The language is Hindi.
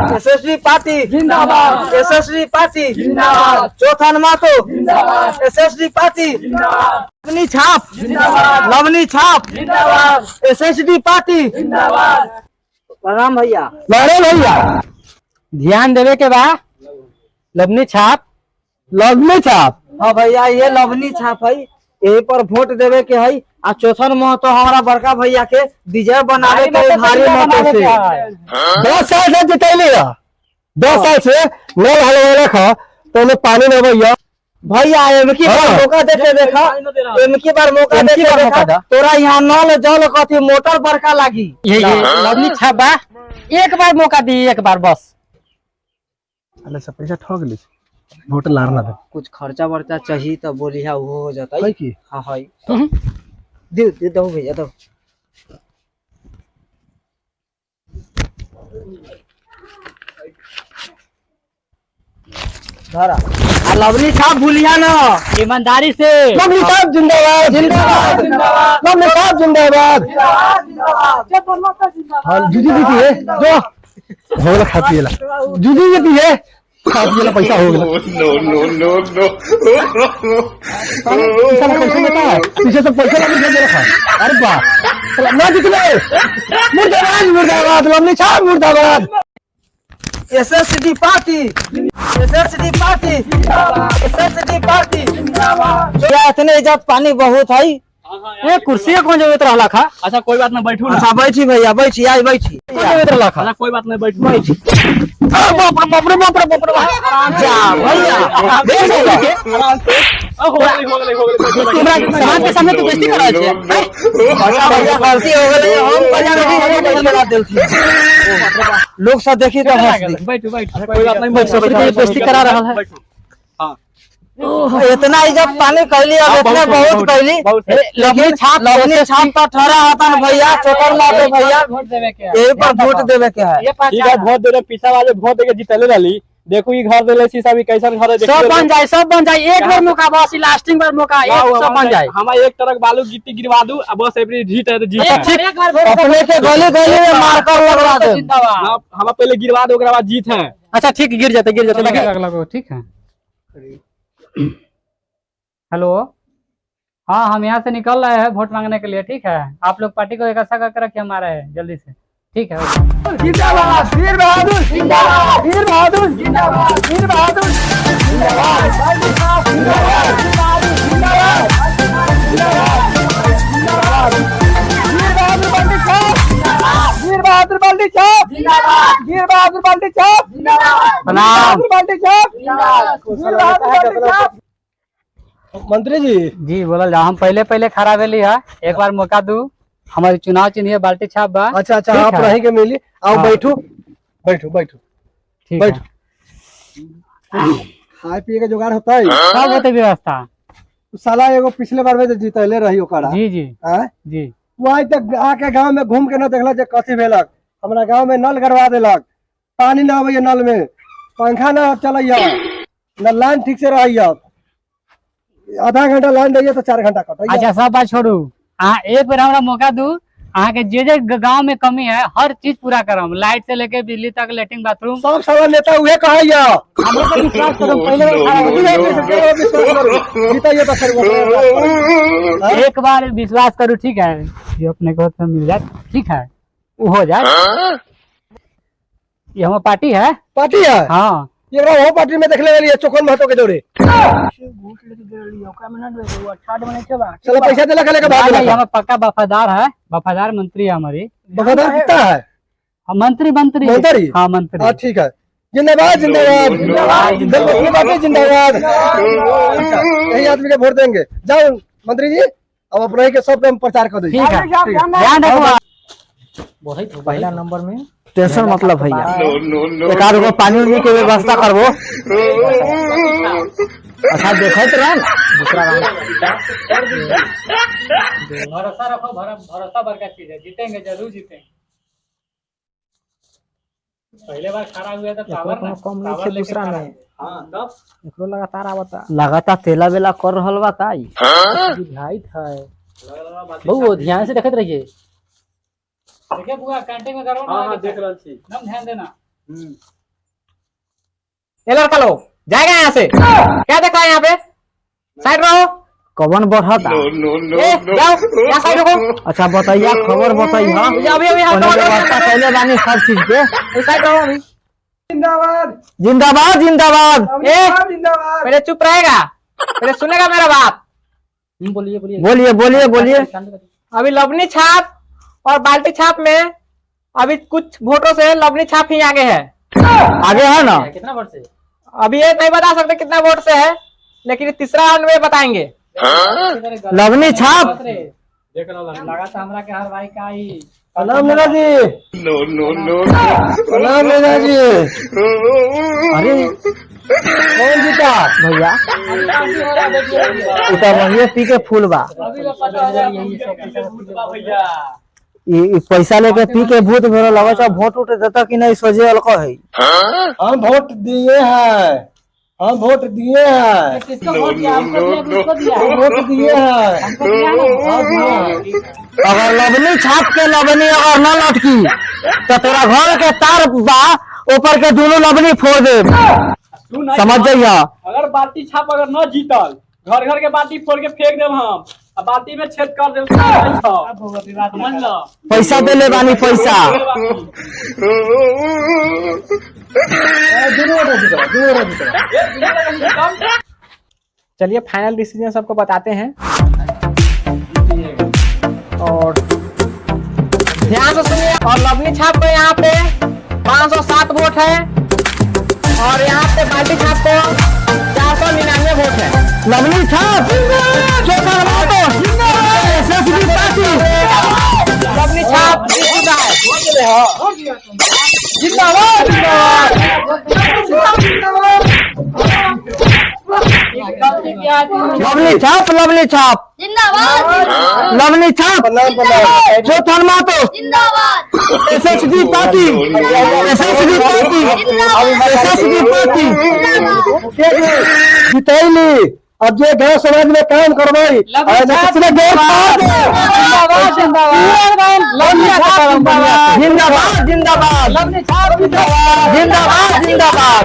एसएसडी पार्टी जिंदाबाद, एसएसडी पार्टी जिंदाबाद, चौथन मातो जिंदाबाद, एसएसडी पार्टी जिंदाबाद, लवनी छाप जिंदाबाद, लवनी छाप जिंदाबाद, एसएसडी पार्टी जिंदाबाद। प्रणाम भैया। लड़े भैया ध्यान देवे के बा। लवनी छाप, लवनी छाप। हाँ भैया ये लवनी छाप है, यही पर वोट देवे के है। आ चौथन महतो हमारा बड़का भैया के विजय बनावे के भारी मतों से 10 साल से जितैली 10 साल से नल हलवाले खा तो में पानी न भैया। भैया एमकी बार मौका देते देखा, एमकी बार मौका देते देखा तोरा यहाँ नल जल कथी मोटर बड़का लागी। ये लवनी छाप बा, एक बार मौका दी, एक बार बस। अरे सब पैसा ठग ली, वोट लारना दे। कुछ खर्चा वर्चा चाहिए तो बोलिया वो हो जाता है की। हाँ है दे दो भैया दो। धरा आ लवली छाप भूलिया ना, ईमानदारी से। लवनी छाप जिंदाबाद, जिंदाबाद, लवनी छाप जिंदाबाद। हाँ जूदी जीती है जो हो गया, खा पिएला जूदी जीती है, खा पिएला पैसा हो गया। पैसा बता पीछे से पैसा लगे दे रखा। अरे वाह ना जितने मुर्दाबाद, मुर्दाबाद, लवनी छाप मुर्दाबाद। SSD party, SSD party, SSD party जिंदाबाद। इतने इज्जत पानी बहुत है। ए कुर्सी कौन जरूरत रहला खा? अच्छा कोई बात नहीं, बैठू। अच्छा बैठी भैया, बैठी आज बैठी। कौन जरूरत रहला खा? अच्छा कोई बात नहीं, बैठू। बैठी बाप रे बाप रे बाप रे। जा भैया देख के आराम से। हो गई। हमरा समाज के सामने तू बेइज्जती कर रहल छै। अच्छा भैया गलती हो गई, हम बजा नहीं लगा देलथी। लोग सब देखी तो हंस दी। बैठू कोई बात नहीं, बैठ बेइज्जती करा रहल है। हां इतना इज्जत पानी कैली, अब इतना बहुत कैली, लेकिन लवनी छाप पर ठहरा होता न भैया। चोकर मारे भैया वोट देवे के यही पर वोट देवे के है। ठीक है, वोट दे रहे। पीछा वाले वोट देके जीतले रहली। देखो ई घर देले शीशा भी कैसन घर है। सब बन जाए, सब बन जाए। एक बार मौका बस, लास्टिंग बार मौका, एक सब बन जाए। हम एक ट्रक बालू गिट्टी गिरवा दूं, अब बस एवरी जीत है तो जीत है। एक बार अपने के गली गली में मार कर लगवा दे। जिंदाबाद। हम पहले गिरवा दो, ओकरा बाद जीत है। अच्छा ठीक, गिर जाते लगो। ठीक है। हेलो, हाँ हम यहाँ से निकल रहे हैं वोट मांगने के लिए। ठीक है, आप लोग पार्टी को इकट्ठा करके रखिए, हमारा है जल्दी से। ठीक है। जिंदाबाद वीर बहादुर, जिंदाबाद वीर बहादुर, जिंदाबाद वीर बहादुर, जिंदाबाद जिंदाबाद वीर बहादुर बल्टी छाप, वीर बहादुर बल्टी छाप, प्रणाम। बल्टी छाप, वीर बहादुर बल्टी छाप। मंत्री जी जी बोलल जा। हम पहले खड़ा भेली है, एक बार मौका दू। हमारी चुनाव चिन्ह है बाल्टी छाप बा। अच्छा अच्छा ठीक आप है। रही के मिली आओ। हाँ। बैठू बैठू बैठू ठीक बैठो। है। खाए पिए के जुगाड़ होता है। सब होते व्यवस्था। साला एगो पिछले बार में जो जीतले रही ओकरा जी जी हैं? जी। वो आज तक आके गांव में घूम के न देखला जे कथी भेलक। हमरा गांव में नल गड़वा देलक, पानी न आवे नल में, पंखा न चलैया, न लाइन ठीक से रहैया। आधा घंटा लाइन रहिए तो 4 घंटा कटैया। अच्छा सब बात छोड़ू, एक बार हमरा मौका दू। अहाँ के जे गांव में कमी है हर चीज पूरा करम, लाइट से लेके बिजली तक, लेटरिन बाथरूम। सब सवाल नेता उहे कहैया। हमरे पे विश्वास करो, पहले बार खड़ा हो। जीतैया तो फिर एक बार विश्वास करो। ठीक है, जो अपने को में मिल जाए। ठीक है, वो हो जाए। ये हमारी पार्टी है। पार्टी है। हाँ ये वो पार्टी में देखले वाली है चोखन महतो के जोड़े। चलो पैसा देला खले के बाद नहीं, हमारा पक्का वफादार है, वफादार मंत्री है हमारी। वफादार कितना है? हाँ, मंत्री मंत्री मंत्री? हाँ मंत्री। हाँ ठीक है। जिंदाबाद जिंदाबाद जिंदाबाद जिंदाबाद। यही आदमी के वोट देंगे। जाओ मंत्री जी, अब अपने के सब पे प्रचार कर दीजिए। ठीक है, ध्यान रखो। पहला नंबर में टेंशन मतलब भैया, एक आध गो पानी उनी के व्यवस्था करबो। अच्छा देखत रह दूसरा भरोसा रखो, भरोसा बड़का चीज है। जीतेंगे, जरूर जीतेंगे। पहले बार खड़ा हुआ था पावर ना, कम नहीं थे दूसरा में। हां तब एकरो लगातार आवता, लगातार तेला वेला कर रहल बा काई। बुझाइत है बहु, ध्यान से देखत रहिए। देखिए बुआ कैंटीन में करो ना। हां देख रहल छी, एकदम ध्यान देना। ये लड़का लोग जाएगा यहाँ से, क्या देखा है यहाँ पे, साइड रहो। कौन बढ़ता जाओ यहाँ साइड रहो। अच्छा बताइए, खबर बताइए। हाँ अभी अभी पहले बानी सब चीज के साइड रहो अभी। जिंदाबाद जिंदाबाद जिंदाबाद। जिंदाबाद। पहले चुप रहेगा, पहले सुनेगा मेरा बात। बोलिए बोलिए बोलिए बोलिए बोलिए। अभी लवनी छाप और बाल्टी छाप में अभी कुछ वोटों से लवनी छाप ही आगे है। आगे है ना? कितना वोट से? अभी ये नहीं बता सकते कितना वोट से है, लेकिन तीसरा राउंड में बताएंगे। लवनी छाप। लगा था हमरा के हर भाई का ही। प्रणाम नेता जी। प्रणाम नेता जी। अरे कौन जीता भैया, उतर रहिए पी के फूल बा। ई पैसा लेके पी के भूत भेड़ लगा छ। वोट उठ देता कि नहीं सोचे अलग है। हम वोट दिए हैं, हम वोट दिए हैं, किसको वोट दिया? हमको दिया, हम वोट दिए हैं। हमको दिया ना? हाँ, दिए हैं। अगर लवनी छाप के लवनी अगर न लटकी तो तेरा घर के तार बा ऊपर के दोनों लवनी फोड़ दे। समझ जाइया। अगर बाल्टी छाप अगर न जीतल, घर घर के बाल्टी फोड़ के फेंक देब हम, आ बाल्टी में छेद कर देब। समझ लो। पैसा दे ले बानी पैसा। चलिए फाइनल डिसीजन सबको बताते हैं और ध्यान से सुनिए। और लवनी छाप को यहाँ पे 507 वोट है और यहाँ पे बाल्टी छाप को 499 वोट है। लवनी छाप एसएसडी पार्टी। लवनी छाप जीत चुका है। जिंदाबाद। लवनी छाप लवनी छाप जिंदाबाद लवनी छाप चौथन मातो जिंदाबाद SSD party SSD party SSD party जितैली। अब जे गाँव समाज में काम करवाई जिंदाबाद जिंदाबाद जिंदाबाद जिंदाबाद जिंदाबाद।